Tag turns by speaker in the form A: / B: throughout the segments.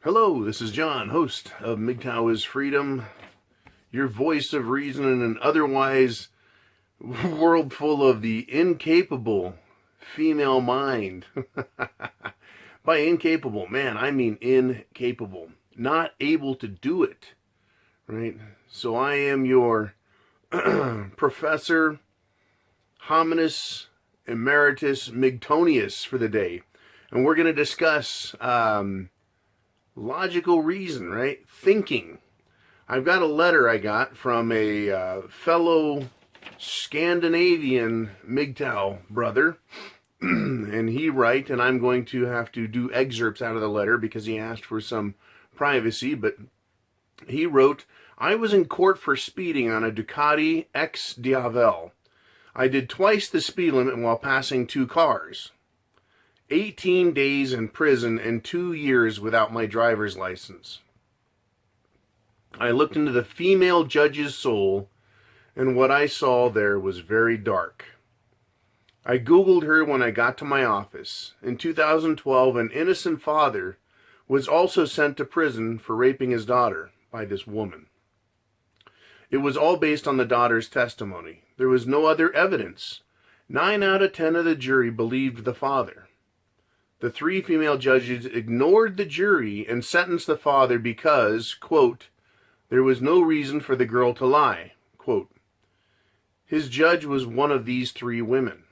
A: Hello, this is John, host of Mgtow is Freedom, your voice of reason in an otherwise world full of the incapable female mind. By incapable, man, I mean incapable. Not able to do it, right? So I am your Professor Hominis Emeritus Mgtonius for the day. And we're going to discuss logical reason, right? Thinking. I've got a letter I got from a fellow Scandinavian Mgtow brother, and he writes, and I'm going to have to do excerpts out of the letter because he asked for some privacy, but he wrote, I was in court for speeding on a Ducati X Diavel. I did twice the speed limit while passing two cars. 18 days in prison and 2 years without my driver's license. I looked into the female judge's soul, and what I saw there was very dark. I Googled her when I got to my office. In 2012, an innocent father was also sent to prison for raping his daughter by this woman. It was all based on the daughter's testimony. There was no other evidence. 9 out of 10 of the jury believed the father. The 3 female judges ignored the jury and sentenced the father because, quote, there was no reason for the girl to lie, quote. His judge was one of these 3 women.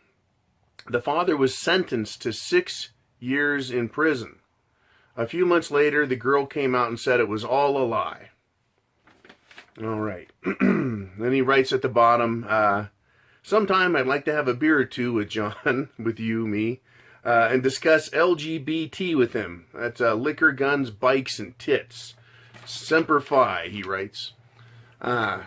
A: The father was sentenced to 6 years in prison. A few months later, the girl came out and said it was all a lie. All right. Then he writes at the bottom, sometime I'd like to have a beer or two with John, with you, me, and discuss LGBT with him. That's liquor, guns, bikes, and tits. Semper Fi, he writes. That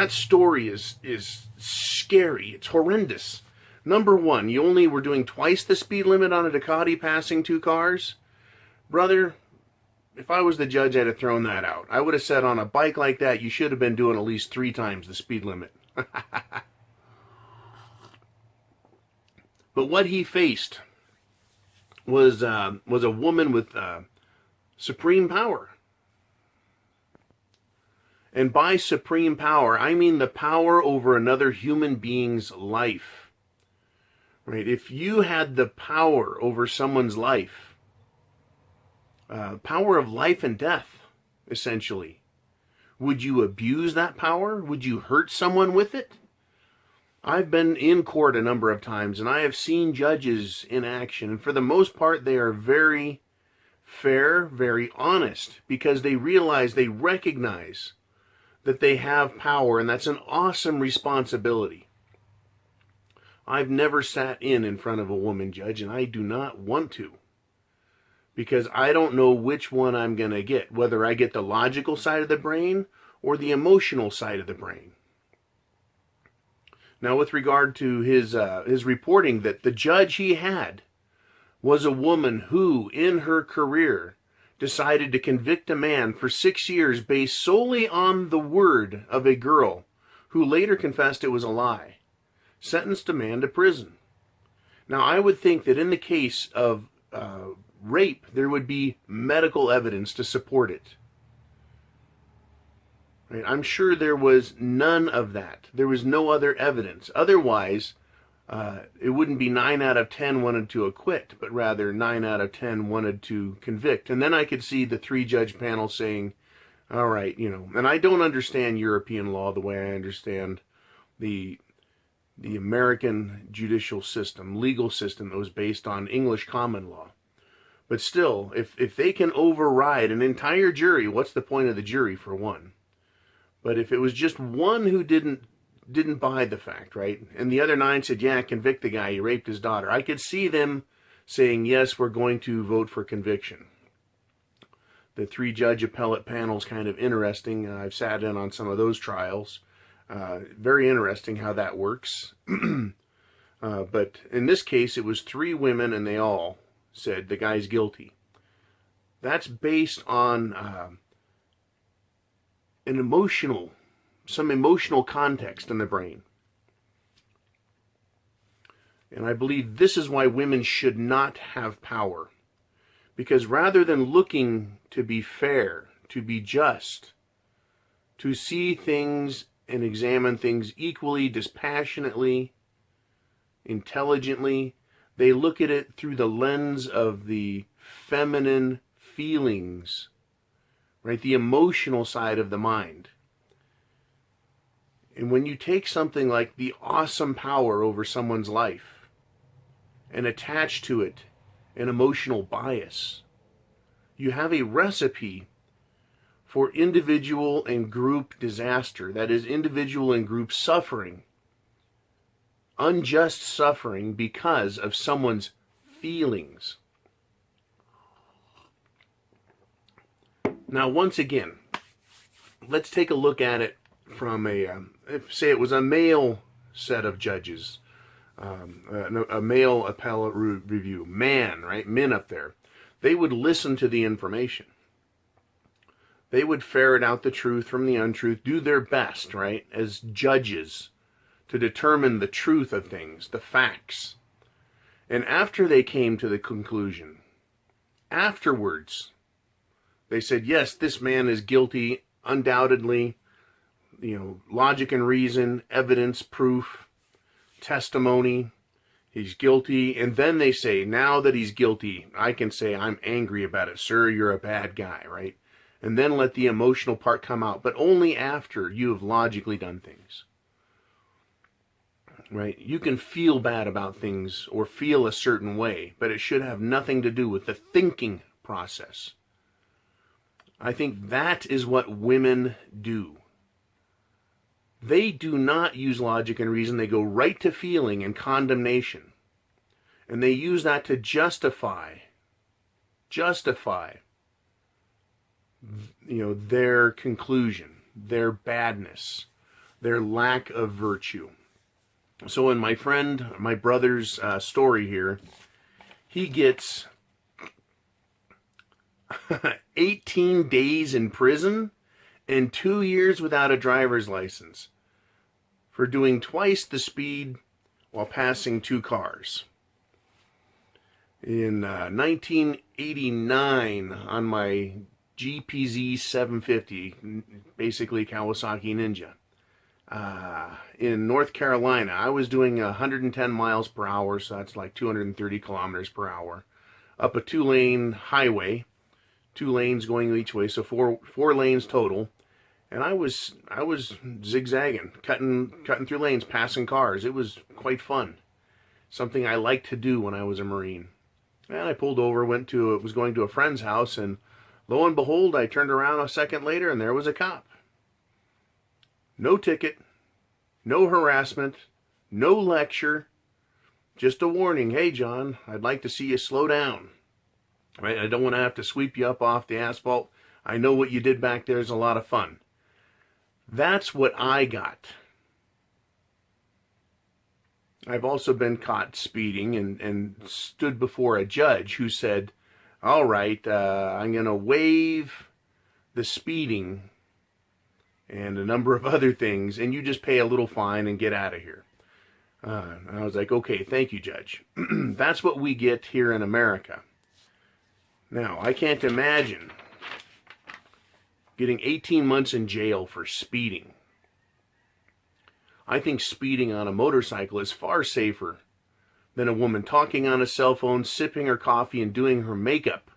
A: story is scary. It's horrendous. Number 1, you only were doing twice the speed limit on a Ducati passing 2 cars? Brother, if I was the judge, I'd have thrown that out. I would have said on a bike like that, you should have been doing at least 3 times the speed limit. But what he faced was a woman with supreme power. And by supreme power, I mean the power over another human being's life. Right? If you had the power over someone's life, power of life and death, essentially, would you abuse that power? Would you hurt someone with it? I've been in court a number of times, and I have seen judges in action, and for the most part, they are very fair, very honest, because they realize, they recognize that they have power, and that's an awesome responsibility. I've never sat in front of a woman judge, and I do not want to, because I don't know which one I'm going to get, whether I get the logical side of the brain or the emotional side of the brain. Now, with regard to his reporting that the judge he had was a woman who, in her career, decided to convict a man for 6 years based solely on the word of a girl who later confessed it was a lie, sentenced a man to prison. Now, I would think that in the case of rape, there would be medical evidence to support it. Right? I'm sure there was none of that. There was no other evidence. Otherwise, it wouldn't be 9 out of 10 wanted to acquit, but rather 9 out of 10 wanted to convict. And then I could see the 3-judge panel saying, all right, and I don't understand European law the way I understand the American judicial system, legal system that was based on English common law. But still, if they can override an entire jury, what's the point of the jury, for one? But if it was just one who didn't buy the fact, right, and the other 9 said, yeah, convict the guy, he raped his daughter, I could see them saying, yes, we're going to vote for conviction. The 3-judge appellate panel's kind of interesting. I've sat in on some of those trials. Very interesting how that works. But in this case, it was 3 women, and they all said the guy's guilty. That's based on some emotional context in the brain. And I believe this is why women should not have power. Because rather than looking to be fair, to be just, to see things and examine things equally, dispassionately, intelligently, they look at it through the lens of the feminine feelings, right? The emotional side of the mind. And when you take something like the awesome power over someone's life and attach to it an emotional bias, you have a recipe for individual and group disaster. That is, individual and group suffering, unjust suffering because of someone's feelings. Now, once again, let's take a look at it from say it was a male set of judges, a male appellate review, man, right? Men up there. They would listen to the information. They would ferret out the truth from the untruth, do their best, right, as judges to determine the truth of things, the facts. And after they came to the conclusion, afterwards, they said, yes, this man is guilty, undoubtedly, logic and reason, evidence, proof, testimony, he's guilty. And then they say, now that he's guilty, I can say I'm angry about it. Sir, you're a bad guy, right? And then let the emotional part come out, but only after you have logically done things. Right? You can feel bad about things or feel a certain way, but it should have nothing to do with the thinking process. I think that is what women do. They do not use logic and reason. They go right to feeling and condemnation. And they use that to justify their conclusion, their badness, their lack of virtue. So in my brother's story here, he gets 18 days in prison and 2 years without a driver's license for doing twice the speed while passing two cars. In 1989, on my GPZ 750, basically Kawasaki Ninja, in North Carolina, I was doing 110 miles per hour, so that's like 230 kilometers per hour, up a two-lane highway, 2 lanes going each way, so four lanes total. And I was zigzagging, cutting through lanes, passing cars. It was quite fun. Something I liked to do when I was a Marine. And I pulled over, was going to a friend's house, and lo and behold, I turned around a second later, and there was a cop. No ticket, no harassment, no lecture, just a warning. Hey, John, I'd like to see you slow down. Right? I don't want to have to sweep you up off the asphalt. I know what you did back there is a lot of fun. That's what I got. I've also been caught speeding and stood before a judge who said, all right, I'm going to waive the speeding and a number of other things, and you just pay a little fine and get out of here. And I was like, okay, thank you, Judge. That's what we get here in America. Now, I can't imagine getting 18 months in jail for speeding. I think speeding on a motorcycle is far safer than a woman talking on a cell phone, sipping her coffee, and doing her makeup